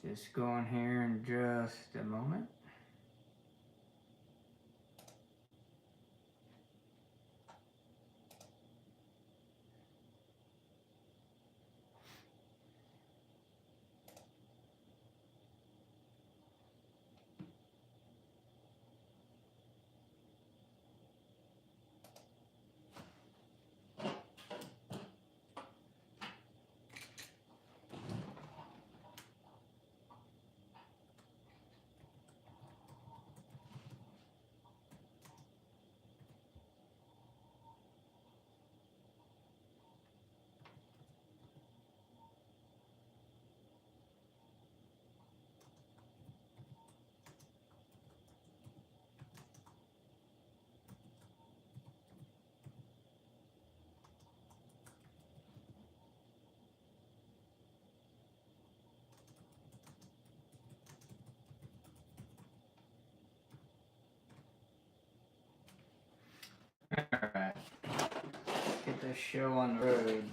Just going here in just a moment. Alright, get this show on the road.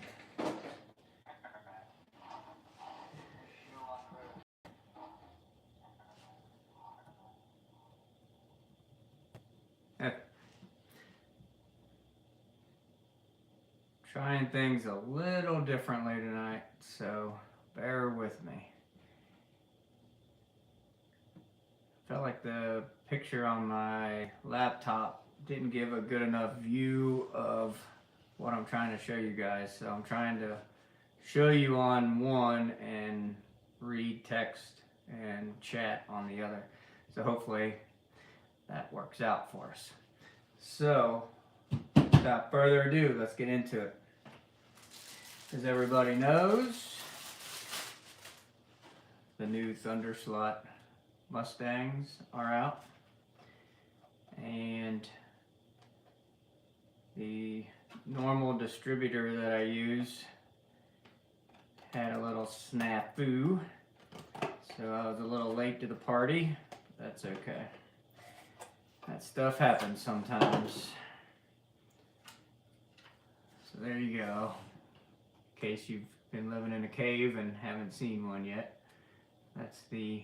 Trying things a little differently tonight, so bear with me. Felt like the picture on my laptop didn't give a good enough view of what I'm trying to show you guys, so I'm trying to show you on one and read text and chat on the other. So hopefully that works out for us. So without further ado, let's get into it. As everybody knows, the new Thunder Slot Mustangs are out, and the normal distributor that I use had a little snafu, so I was a little late to the party. That's okay. That stuff happens sometimes. So there you go. In case you've been living in a cave and haven't seen one yet. That's the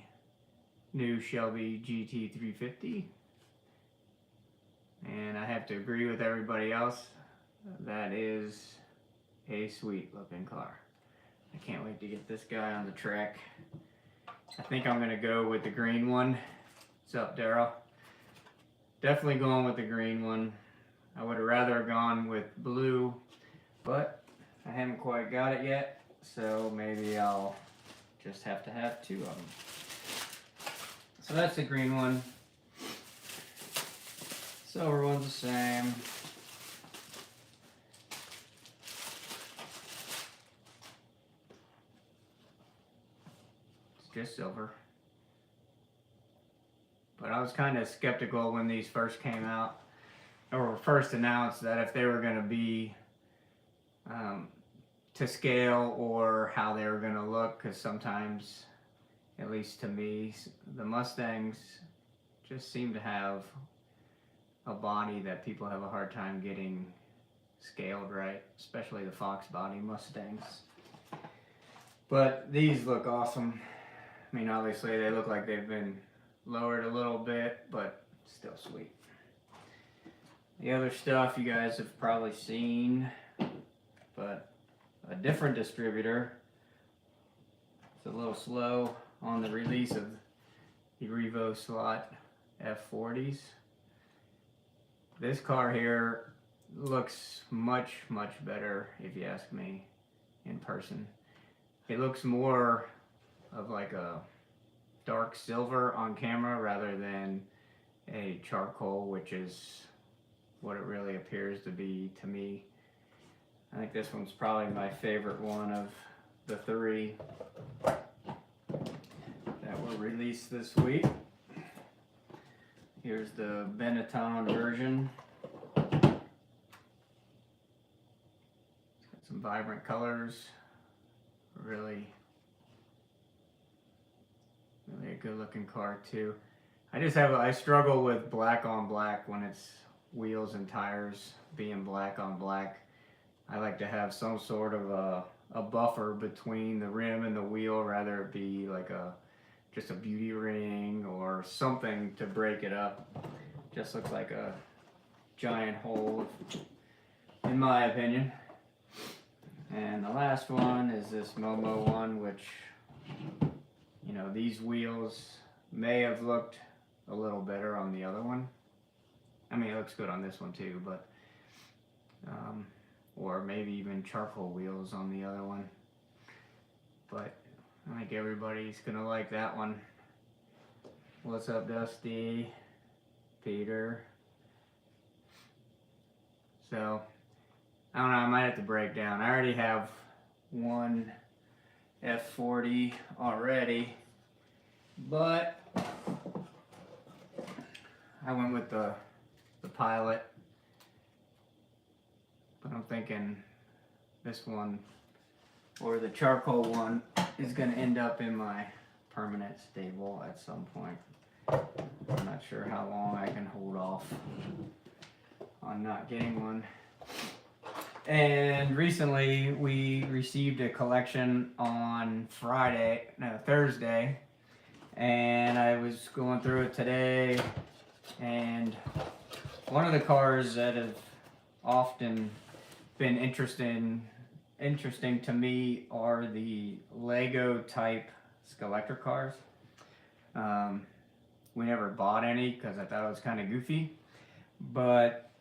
new Shelby GT350. And I have to agree with everybody else. That is a sweet looking car. I can't wait to get this guy on the track. I think I'm gonna go with the green one. What's up, Daryl? Definitely going with the green one. I would have rather gone with blue, but I haven't quite got it yet, so maybe I'll just have to have two of them. So that's the green one. Silver one's the same. It's just silver. But I was kind of skeptical when these first came out, or were first announced, that if they were going to be to scale or how they were going to look, because sometimes, at least to me, the Mustangs just seem to have a body that people have a hard time getting scaled right, especially the Fox body Mustangs. But these look awesome. I mean, obviously they look like they've been lowered a little bit, but still sweet. The other stuff you guys have probably seen, but a different distributor. It's a little slow on the release of the Revo Slot F40s. This car here looks much, much better, if you ask me, in person. It looks more of like a dark silver on camera rather than a charcoal, which is what it really appears to be to me. I think this one's probably my favorite one of the three that were released this week. Here's the Benetton version. It's got some vibrant colors. Really a good looking car too. I struggle with black on black when it's wheels and tires being black on black. I like to have some sort of a buffer between the rim and the wheel, rather it be like a just a beauty ring or something to break it up. Just looks like a giant hole, in my opinion. And the last one is this Momo one, which, you know, these wheels may have looked a little better on the other one. I mean, it looks good on this one too, but or maybe even charcoal wheels on the other one. But I think everybody's gonna like that one. What's up, Dusty? Peter. So, I don't know, I might have to break down. I already have one F40 already, but I went with the Pilot. But I'm thinking this one or the charcoal one is going to end up in my permanent stable at some point. I'm not sure how long I can hold off on not getting one. And recently we received a collection on Thursday, and I was going through it today, and one of the cars that have often been interesting to me are the Lego type Skeletor cars. We never bought any because I thought it was kind of goofy, but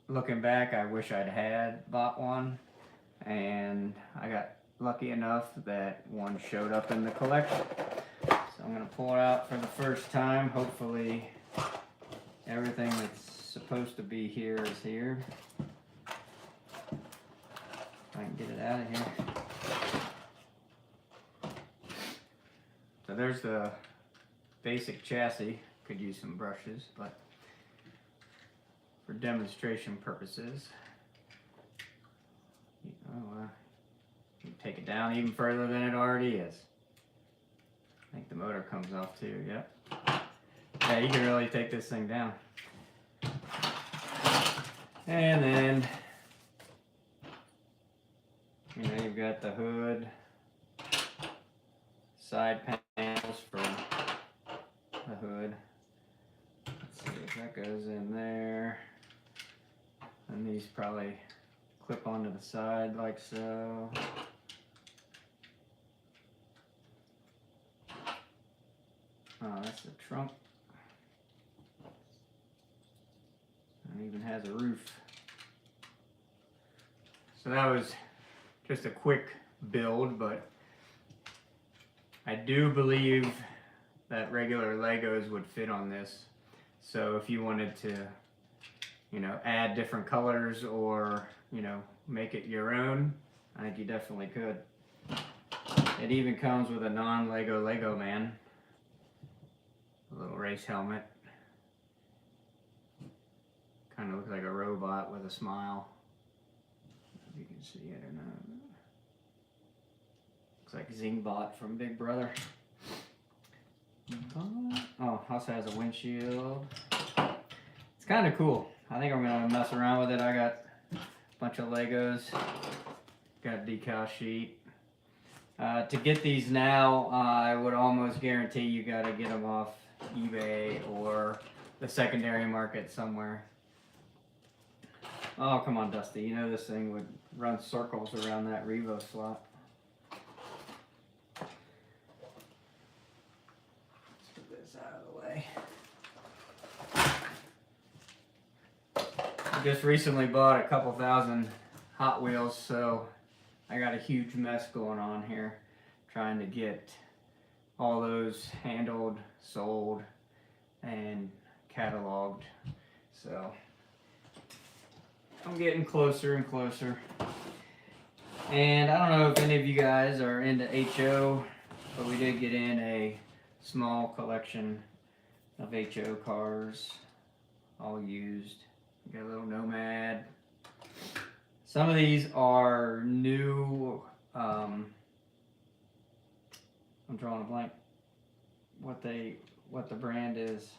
looking back, I wish I'd had bought one, and I got lucky enough that one showed up in the collection. So I'm going to pull it out for the first time. Hopefully everything that's supposed to be here is here. If I can get it out of here. So there's the basic chassis. Could use some brushes, but for demonstration purposes, you take it down even further than it already is. I think the motor comes off too. Yep. Yeah, you can really take this thing down. And then, you know, you've got the hood, side panels for the hood. Let's see if that goes in there. And these probably clip onto the side like so. Oh, that's the trunk. And it even has a roof. So that was just a quick build, but I do believe that regular Legos would fit on this. So if you wanted to, you know, add different colors or, you know, make it your own, I think you definitely could. It even comes with a non-Lego Lego man. A little race helmet. Kind of looks like a robot with a smile. If you can see it or not. Looks like Zingbot from Big Brother. Oh, also has a windshield. It's kind of cool. I think I'm gonna mess around with it. I got a bunch of Legos. Got a decal sheet. To get these now, I would almost guarantee you gotta get them off eBay or the secondary market somewhere. Oh, come on, Dusty. You know this thing would run circles around that Revo slot. Let's put this out of the way. I just recently bought a couple thousand Hot Wheels, so I got a huge mess going on here. Trying to get all those handled, sold, and cataloged. So I'm getting closer and closer. And I don't know if any of you guys are into HO, but we did get in a small collection of HO cars, all used. We got a little Nomad. Some of these are new, I'm drawing a blank what the brand is.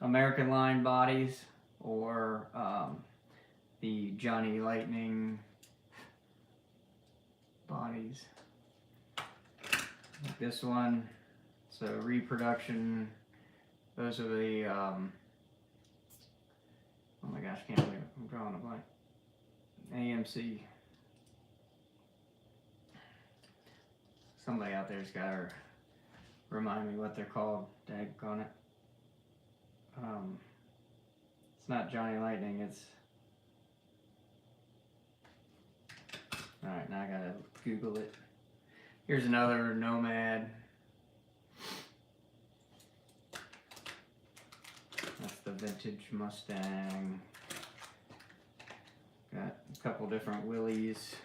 American Line bodies, or the Johnny Lightning bodies. Like this one, so reproduction, those are the, oh my gosh, can't believe it, I'm drawing a blank. AMC. Somebody out there's got to remind me what they're called. Daggone it. It's not Johnny Lightning, it's... Alright, now I gotta Google it. Here's another Nomad. That's the vintage Mustang. Got a couple different Willies.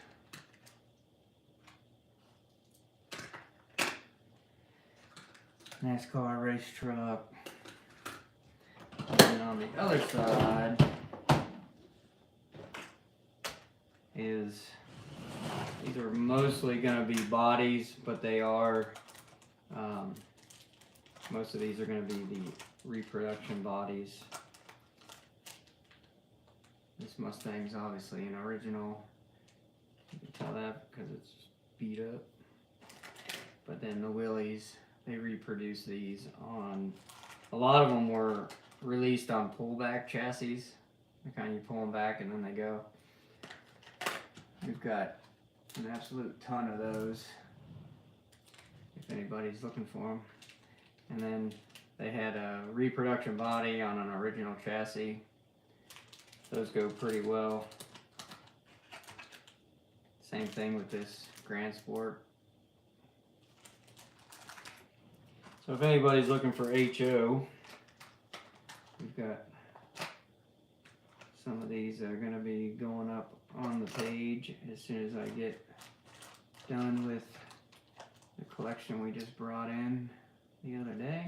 NASCAR race truck. And on the other side is, these are mostly going to be bodies, but they are, most of these are going to be the reproduction bodies. This Mustang's obviously an original. You can tell that because it's beat up. But then the Willies, they reproduce these on, a lot of them were released on pullback chassis. The kind you pull them back and then they go. We've got an absolute ton of those, if anybody's looking for them. And then they had a reproduction body on an original chassis. Those go pretty well. Same thing with this Grand Sport. So if anybody's looking for HO, we've got some of these that are going to be going up on the page as soon as I get done with the collection we just brought in the other day,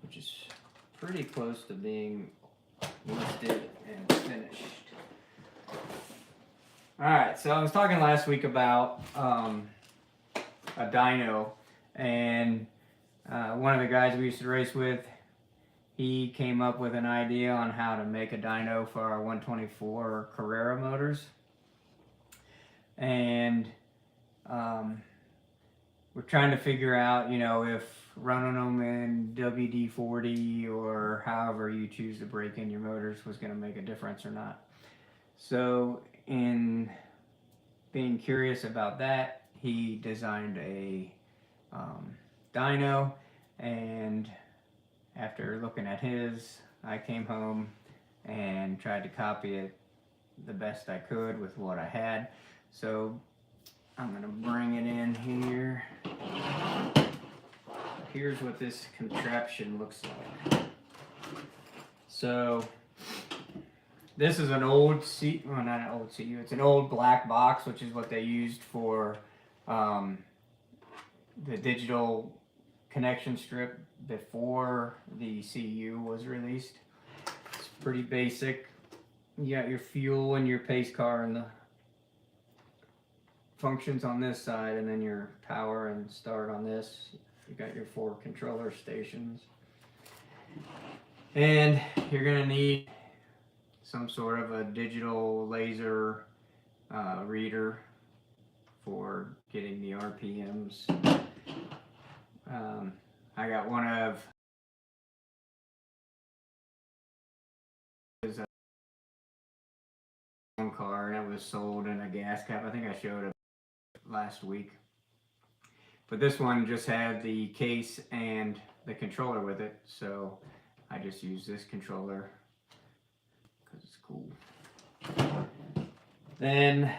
which is pretty close to being listed and finished. Alright, so I was talking last week about a dyno, and one of the guys we used to race with, he came up with an idea on how to make a dyno for our 124 Carrera motors. And we're trying to figure out, you know, if running them in WD-40 or however you choose to break in your motors was going to make a difference or not. So in being curious about that, he designed a dyno, and after looking at his, I came home and tried to copy it the best I could with what I had. So I'm going to bring it in here. Here's what this contraption looks like. So this is an old well, not an old CU, it's an old black box, which is what they used for the digital connection strip before the CU was released. It's pretty basic. You got your fuel and your pace car and the functions on this side, and then your power and start on this. You got your 4 controller stations. And you're gonna need some sort of a digital laser reader for getting the RPMs. I got one of his car, and it was sold in a gas cap. I think I showed it last week. But this one just had the case and the controller with it, so I just use this controller because it's cool. Then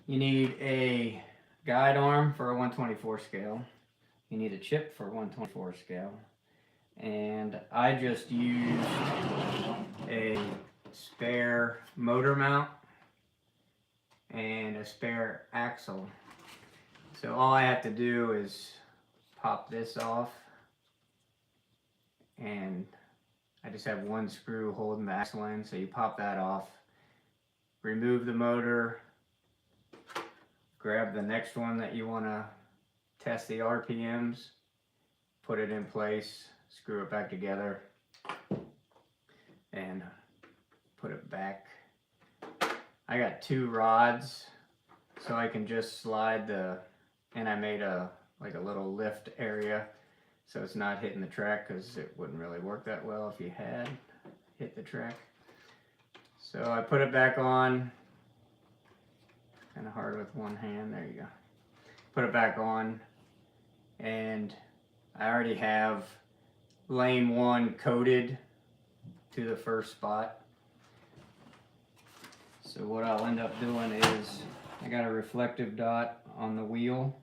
you need a guide arm for a 124 scale. You need a chip for 124 scale. And I just used a spare motor mount and a spare axle. So all I have to do is pop this off, and I just have one screw holding the axle in, so you pop that off, remove the motor, grab the next one that you want to test the RPMs, put it in place, screw it back together, and put it back. I got 2 rods, so I can just slide the, and I made a like a little lift area, so it's not hitting the track, because it wouldn't really work that well if you had hit the track. So I put it back on, kind of hard with one hand, there you go. Put it back on, and I already have lane 1 coated to the first spot. So what I'll end up doing is, I got a reflective dot on the wheel,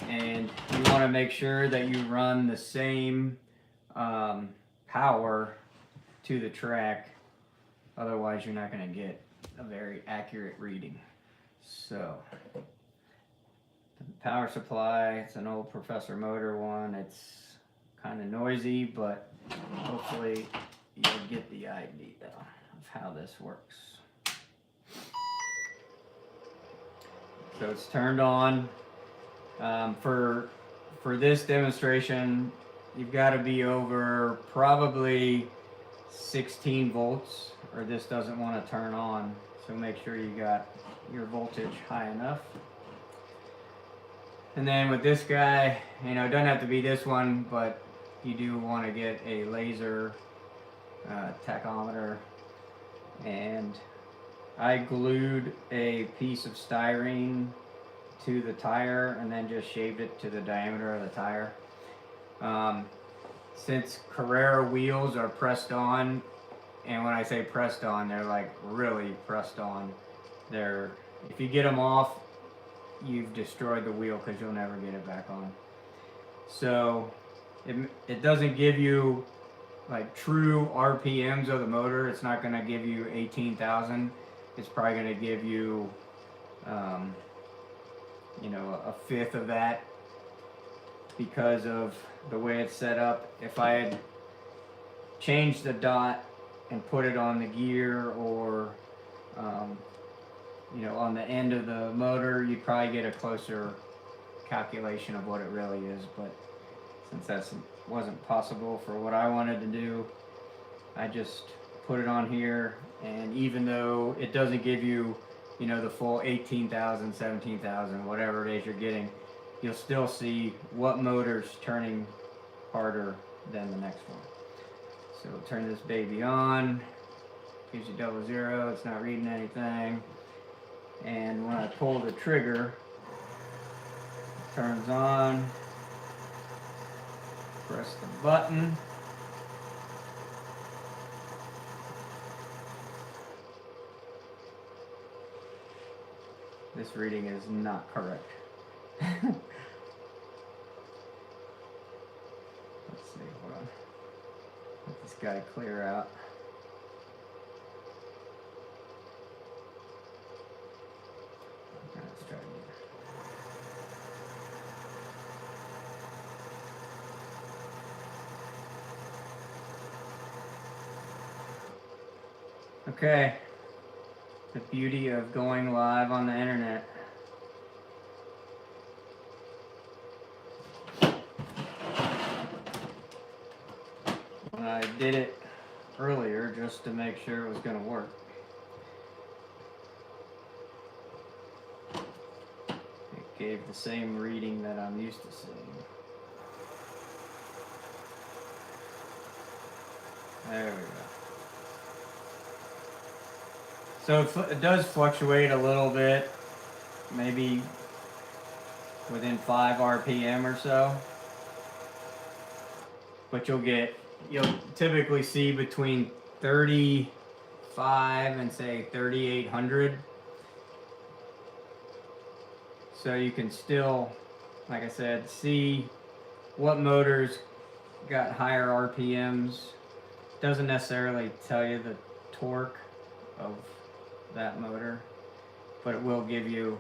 and you want to make sure that you run the same power to the track, otherwise you're not going to get a very accurate reading. So the power supply, it's an old Professor motor one. It's kind of noisy, but hopefully you'll get the idea of how this works. So it's turned on. For this demonstration, you've got to be over probably 16 volts, or this doesn't want to turn on. So make sure you got your voltage high enough. And then with this guy, you know, it doesn't have to be this one, but you do want to get a laser tachometer. And I glued a piece of styrene to the tire and then just shaved it to the diameter of the tire. Since Carrera wheels are pressed on, and when I say pressed on, they're like really pressed on. If you get them off, you've destroyed the wheel, because you'll never get it back on. So it doesn't give you like true RPMs of the motor. It's not going to give you 18,000. It's probably going to give you you know, a fifth of that, because of the way it's set up. If I had changed the dot and put it on the gear, or you know, on the end of the motor, you'd probably get a closer calculation of what it really is. But since that wasn't possible for what I wanted to do, I just put it on here. And even though it doesn't give you, you know, the full 18,000, 17,000, whatever it is you're getting, you'll still see what motor's turning harder than the next one. So turn this baby on, gives you 00, it's not reading anything. And when I pull the trigger, it turns on, press the button. This reading is not correct. Let's see, hold on. Let this guy clear out. Okay, let's try it again. Okay. The beauty of going live on the internet. When I did it earlier just to make sure it was going to work, it gave the same reading that I'm used to seeing. There we go. So it does fluctuate a little bit, maybe within 5 RPM or so. But you'll typically see between 35 and say 3,800. So you can still, like I said, see what motors got higher RPMs. Doesn't necessarily tell you the torque of that motor, but it will give you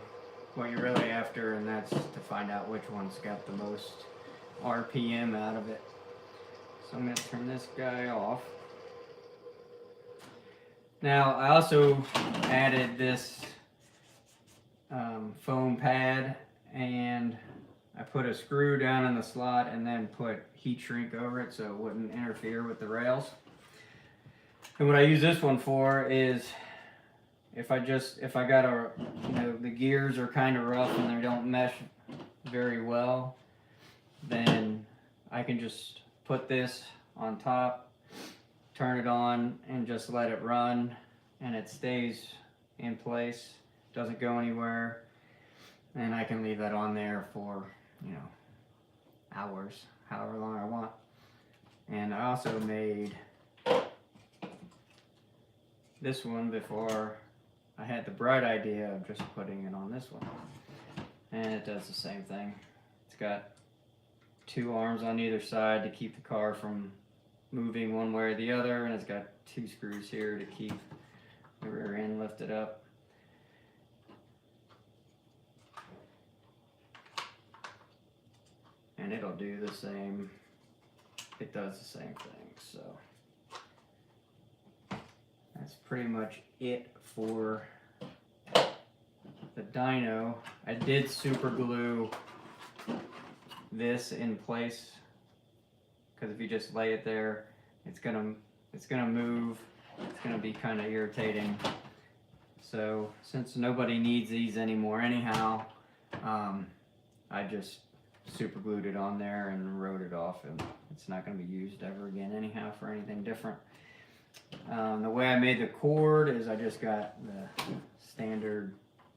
what you're really after, and that's to find out which one's got the most RPM out of it. So I'm going to turn this guy off. Now I also added this foam pad, and I put a screw down in the slot and then put heat shrink over it so it wouldn't interfere with the rails. And what I use this one for is if I got the gears are kind of rough and they don't mesh very well, then I can just put this on top, turn it on, and just let it run, and it stays in place, doesn't go anywhere, and I can leave that on there for, you know, hours, however long I want. And I also made this one before I had the bright idea of just putting it on this one, and it does the same thing. It's got 2 arms on either side to keep the car from moving one way or the other, and it's got 2 screws here to keep the rear end lifted up. And it'll do the same, it does the same thing, so that's pretty much it for the dyno. I did super glue this in place, because if you just lay it there, it's gonna move. It's gonna be kind of irritating. So since nobody needs these anymore anyhow, I just super glued it on there and wrote it off, and it's not going to be used ever again anyhow for anything different. The way I made the cord is I just got the standard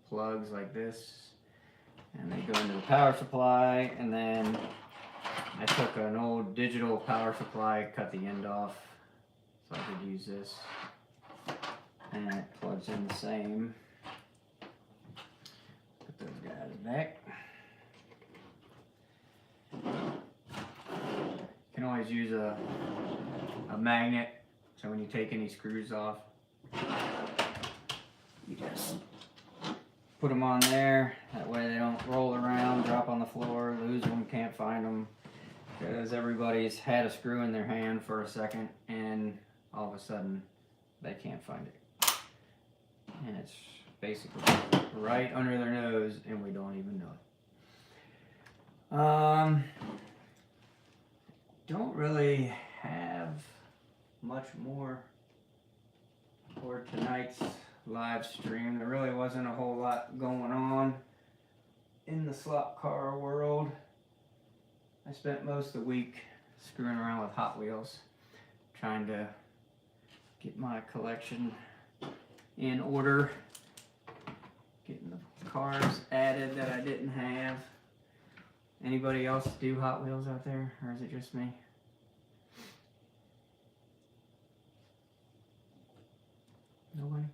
plugs like this, and they go into the power supply, and then I took an old digital power supply, cut the end off so I could use this, and it plugs in the same. Put those guys back. You can always use a magnet, so when you take any screws off, you just put them on there. That way they don't roll around, drop on the floor, lose them, can't find them, because everybody's had a screw in their hand for a second and all of a sudden they can't find it, and it's basically right under their nose and we don't even know it. Don't really have much more for tonight's live stream. There really wasn't a whole lot going on in the slot car world. I spent most of the week screwing around with Hot Wheels, trying to get my collection in order, getting the cars added that I didn't have. Anybody else do Hot Wheels out there, or is it just me? Nobody?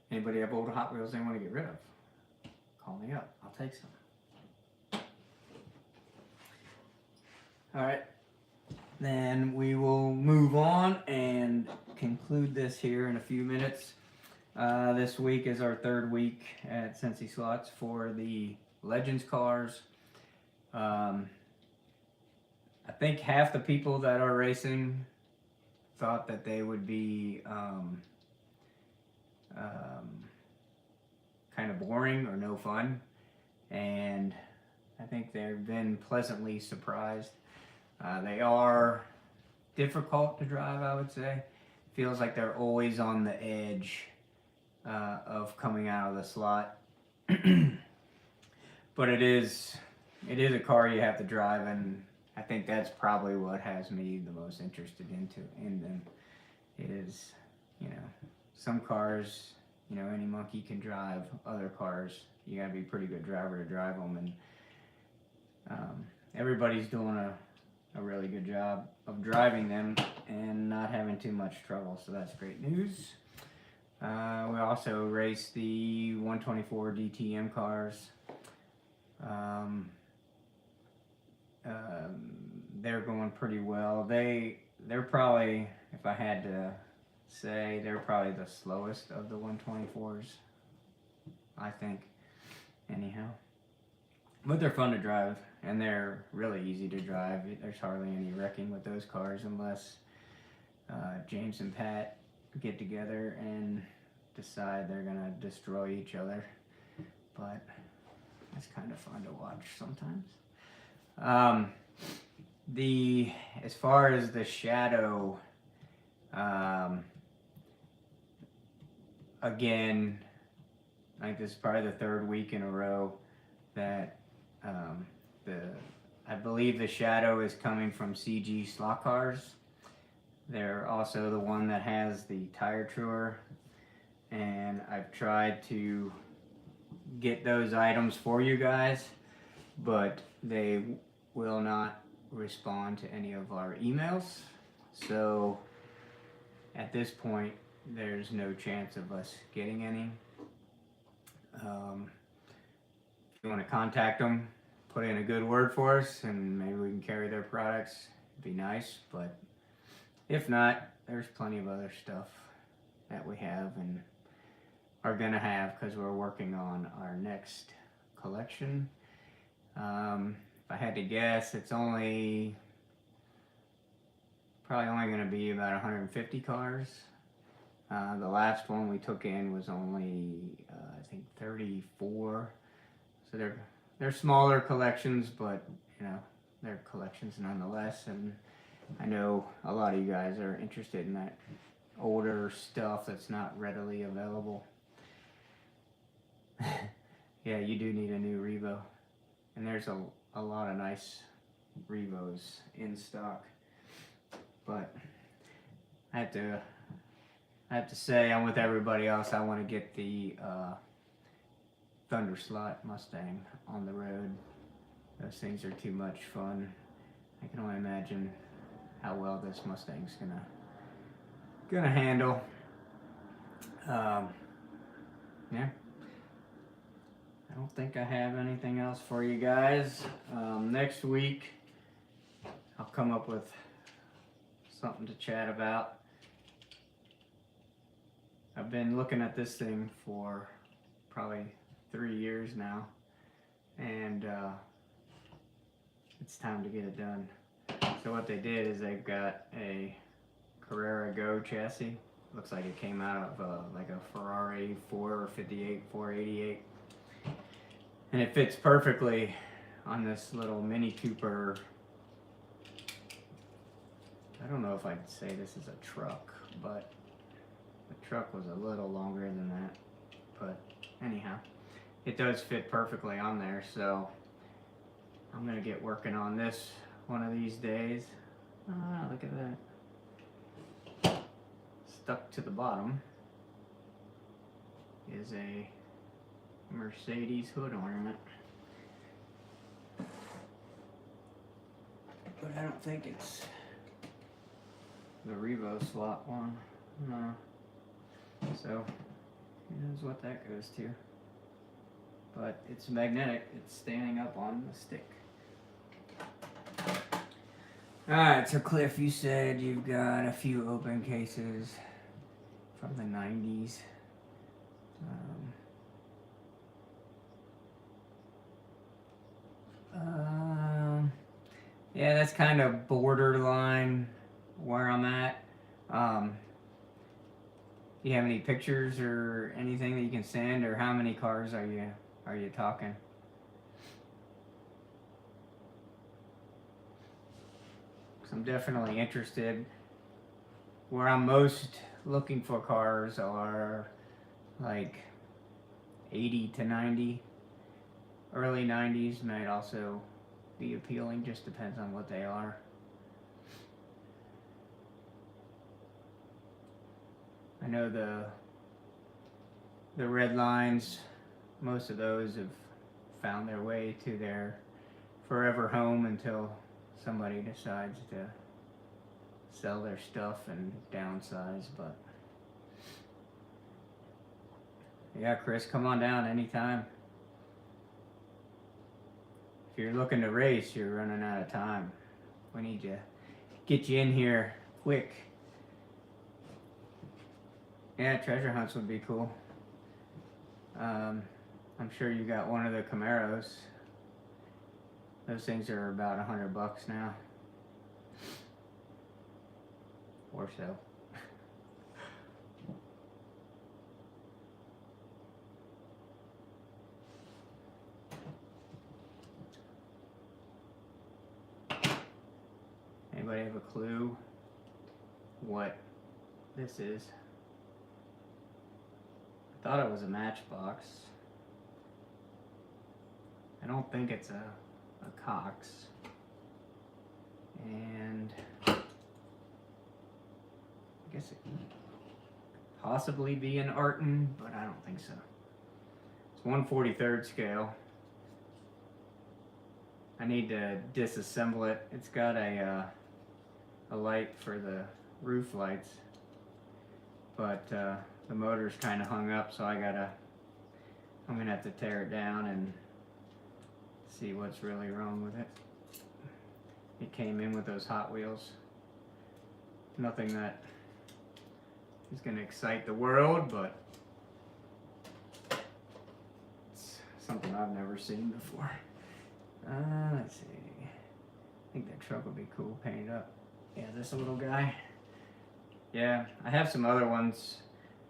Anybody have old Hot Wheels they want to get rid of? Call me up. I'll take some. Alright. Then we will move on and conclude this here in a few minutes. This week is our 3rd week at Cincy Slots for the Legends cars. I think half the people that are racing thought that they would be kind of boring or no fun, and I think they've been pleasantly surprised. They are difficult to drive, I would say. Feels like they're always on the edge of coming out of the slot. But it is a car you have to drive, and I think that's probably what has me the most interested in them. Is, you know, some cars, you know, any monkey can drive. Other cars, you gotta be a pretty good driver to drive them, and everybody's doing a really good job of driving them and not having too much trouble, so that's great news. We also race the 124 DTM cars. They're going pretty well. They're probably, if I had to say, they're probably the slowest of the 124s, I think, anyhow. But they're fun to drive, and they're really easy to drive. There's hardly any wrecking with those cars unless James and Pat get together and decide they're gonna destroy each other. But it's kind of fun to watch sometimes. As far as the Shadow, again, I think this is probably the third week in a row that the I believe the shadow is coming from CG slot cars. They're also the one that has the tire truer, and I've tried to get those items for you guys, but they will not respond to any of our emails. So at this point, there's no chance of us getting any. If you want to contact them, put in a good word for us, and maybe we can carry their products. It'd be nice, but if not, there's plenty of other stuff that we have and are gonna have because we're working on our next collection. If I had to guess, it's probably only gonna be about 150 cars. The last one we took in was only I think 34. So they're smaller collections, but you know, they're collections nonetheless. And I know a lot of you guys are interested in that older stuff that's not readily available. Yeah, you do need a new Revo, and there's a lot of nice Revos in stock. But I have to say, I'm with everybody else. I want to get the Thunder Slot Mustang on the road. Those things are too much fun. I can only imagine how well this Mustang's gonna handle. Yeah. I don't think I have anything else for you guys. Next week, I'll come up with something to chat about. I've been looking at this thing for probably 3 years now, and it's time to get it done. So what they did is they've got a Carrera Go chassis. Looks like it came out of like a Ferrari 458, 488. And it fits perfectly on this little Mini Cooper. I don't know if I'd say this is a truck, but the truck was a little longer than that. But anyhow, it does fit perfectly on there, so I'm gonna get working on this one of these days. Look at that. Stuck to the bottom is a Mercedes hood ornament. But I don't think it's the Revo slot one. No. So, who knows what that goes to. But it's magnetic. It's standing up on the stick. Alright, so Cliff, you said you've got a few open cases from the 90s. Yeah, that's kind of borderline where I'm at. Do you have any pictures or anything that you can send, or how many cars are you talking? Because I'm definitely interested. Where I'm most looking for cars are like 80 to 90. Early 90s might also be appealing, just depends on what they are. I know the red lines, most of those have found their way to their forever home until somebody decides to sell their stuff and downsize. But yeah, Chris, come on down anytime. If you're looking to race, you're running out of time. We need to get you in here quick. Yeah, treasure hunts would be cool. I'm sure you got one of the Camaros. Those things are about $100 now. Or so. Anybody have a clue what this is? thought it was a Matchbox. I don't think it's a Cox. And I guess it could possibly be an Arton, but I don't think so. It's 1/43rd scale. I need to disassemble it. It's got a light for the roof lights, but the motor's kind of hung up, so I'm gonna have to tear it down and see what's really wrong with it. It came in with those Hot Wheels. Nothing that is gonna excite the world, but it's something I've never seen before. Let's see. I think that truck would be cool painted up. Yeah, this little guy. Yeah, I have some other ones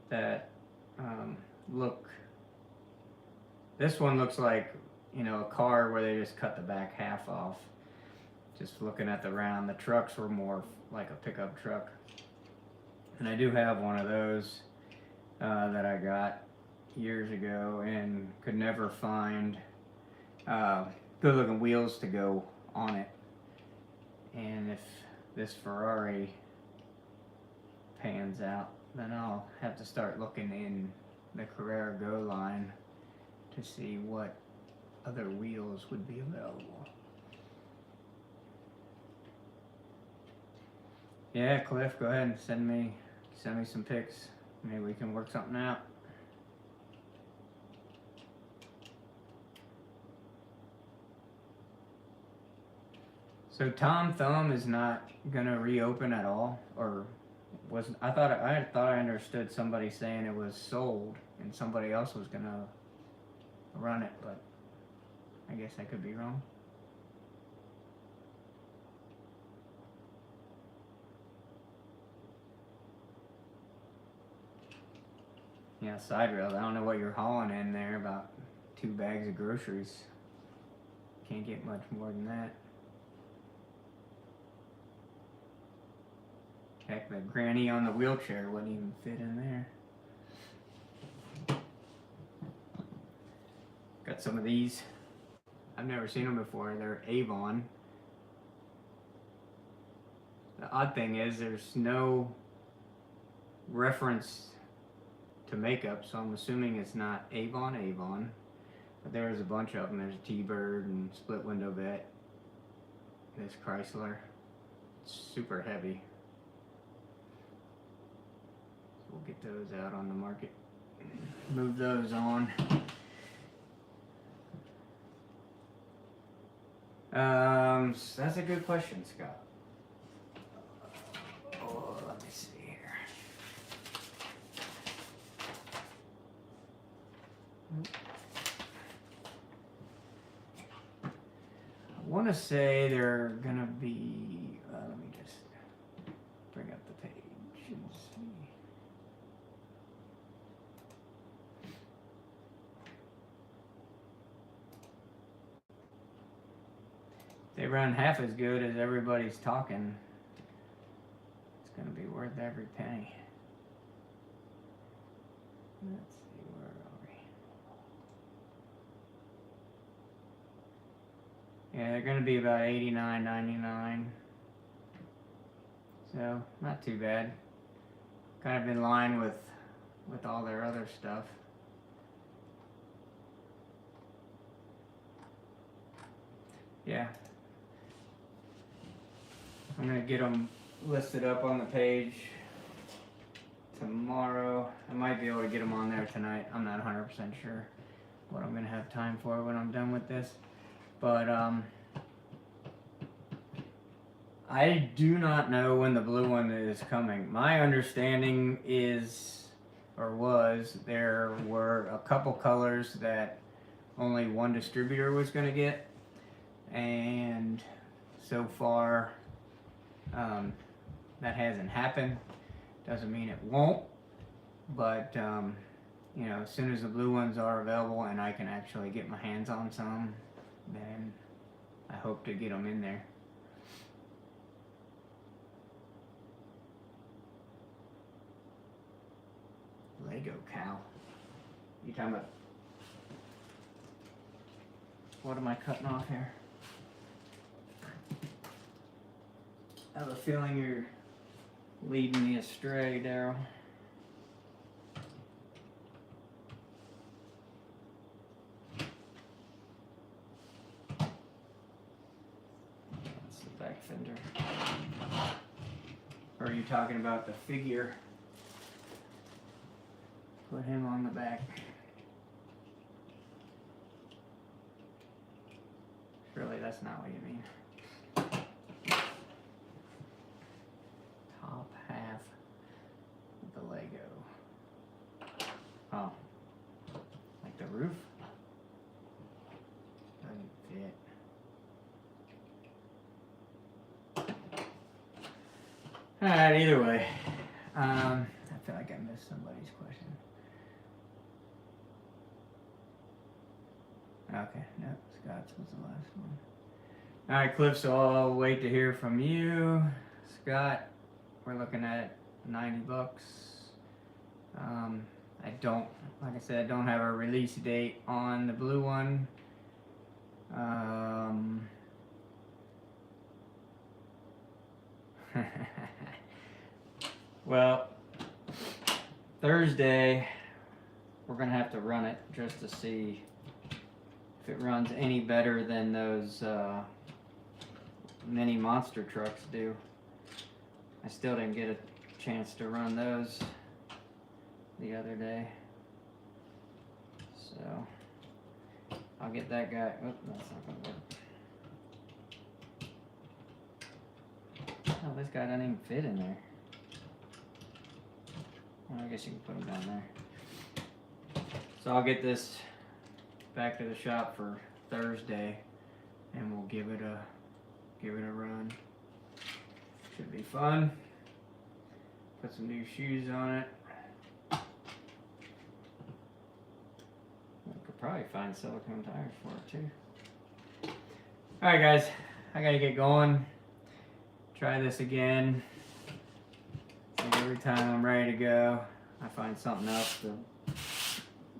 that look. This one looks like, you know, a car where they just cut the back half off. Just looking at the round, the trucks were more like a pickup truck. And I do have one of those that I got years ago and could never find good looking wheels to go on it. And if this Ferrari pans out, then I'll have to start looking in the Carrera Go line to see what other wheels would be available. Yeah, Cliff, go ahead and send me some pics. Maybe we can work something out. So Tom Thumb is not gonna reopen at all, or was I thought I understood somebody saying it was sold and somebody else was gonna run it, but I guess I could be wrong. Yeah, side rails. I don't know what you're hauling in there, about 2 bags of groceries. Can't get much more than that. Heck, the granny on the wheelchair wouldn't even fit in there. Got some of these. I've never seen them before. They're Avon. The odd thing is there's no reference to makeup, so I'm assuming it's not Avon. But there's a bunch of them. There's T-Bird and split window vet. This Chrysler. It's super heavy. We'll get those out on the market. Move those on. That's a good question, Scott. Oh, let me see here. I want to say they're gonna be. Let me just bring up the page and see. They run half as good as everybody's talking. It's going to be worth every penny. Let's see, where are we? Yeah, they're going to be about $89.99. So, not too bad. Kind of in line with all their other stuff. Yeah. I'm going to get them listed up on the page tomorrow. I might be able to get them on there tonight. I'm not 100% sure what I'm going to have time for when I'm done with this. But I do not know when the blue one is coming. My understanding is, or was, there were a couple colors that only one distributor was going to get. And so far, that hasn't happened. Doesn't mean it won't, but you know, as soon as the blue ones are available and I can actually get my hands on some, then I hope to get them in there. Lego cow. You talking about, what am I cutting off here? I have a feeling you're leading me astray, Daryl. That's the back fender. Or are you talking about the figure? Put him on the back. Surely that's not what you mean. Top half of the Lego. Oh, like the roof? Doesn't fit. Alright, either way. I feel like I missed somebody's question. Okay, no, Scott's was the last one. Alright, Cliff, so I'll wait to hear from you. Scott, we're looking at $90. I don't, like I said, I don't have a release date on the blue one. Well, Thursday, we're gonna have to run it just to see if it runs any better than those mini monster trucks do. I still didn't get a chance to run those the other day, so I'll get that guy. Oh, that's not gonna work. Oh, this guy doesn't even fit in there. Well, I guess you can put him down there. So I'll get this back to the shop for Thursday, and we'll give it a run. Should be fun. Put some new shoes on it. We could probably find silicone tires for it too. Alright guys, I gotta get going. Try this again. Like every time I'm ready to go, I find something else to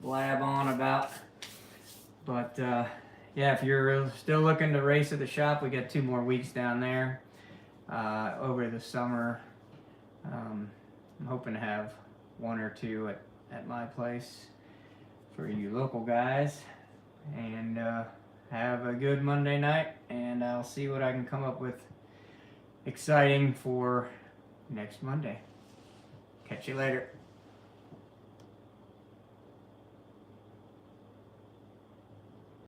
blab on about. But yeah, if you're still looking to race at the shop, we got 2 more weeks down there over the summer. I'm hoping to have 1 or 2 at my place for you local guys. And have a good Monday night, and I'll see what I can come up with exciting for next Monday. Catch you later.